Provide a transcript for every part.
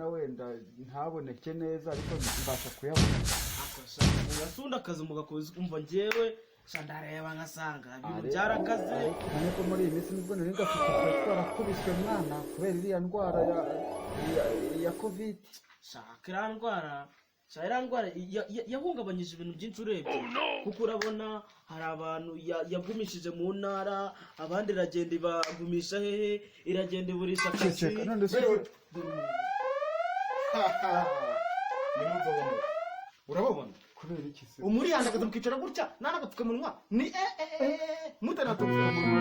mbona wenda ntaboneke neza ariko mbasha kuyabona akosha uyasunda akazi mugakoze kumva ngewe shandareba ngasanga ibintu byarakaze ariko muri iyi minsi nibwo nari ngafite twarakubiswe mwana kubera iriya ndwara ya covid shaka ndwara yahungabanyije ibintu byinshi urebye kuko urabona hari abantu yagumishije mu ntara abandi iragenda ibagumisha hehe iragenda iburisha akazi none se urababona kubera iki se umuri yandagaza mukicara gutya nanagapfukamunwa ni mutanatupfukamunwa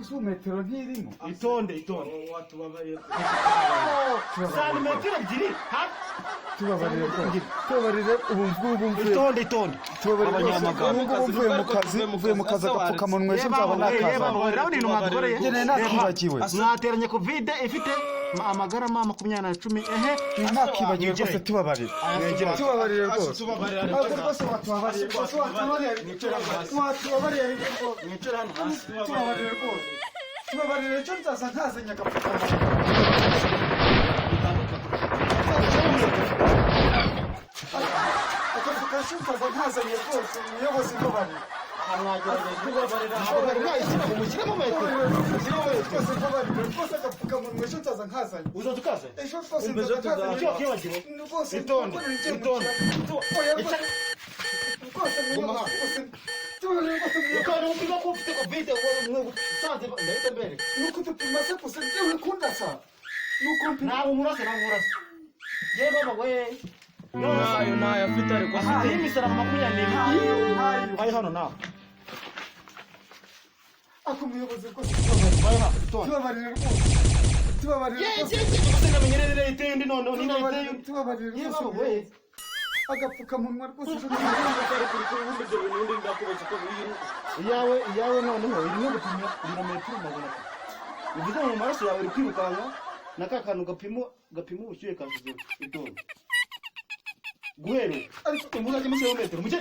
ako metero ntirimo itonde watubabarira santimetero ebyiri tubabarire ubu itonde mvuye mu kazi agapfukamunwa ejo nzaba nakaza urabona ibintu mwadukoreye nakibagiwe mwateranye covid ifite amagarama 20 nakibagiwe rwose tubabarire rwose tubabarire icyo nzaza nkazanye agapfukamunwa nzaza nkazanye rwose umuyobozi tubabarire rwose agapfukamunwa ejo nzaza nkazanye uzaza ukaze ejo rwose nzaza nkazanye rwose itonde ukaba upiga ko ufite covid usanze ndahita mbere nuko dupima se gusa byewe kundasa nuko ntabwo nkurase yewe baba we nayo afite ariko afite imisaraba 20 ayi hano nawe ako muyobozi rwose tubabarire tubabarire namenyerere itende none tubabarire rwose agapfukamunwa rwose iyawe noneho irimo gupima ibirometero 100 bivuze mu maraso yawe uri kwirukanka naka kantu gapima ubushyuhe kashize itonde guhera ariko muzajye mushyiraho metero muke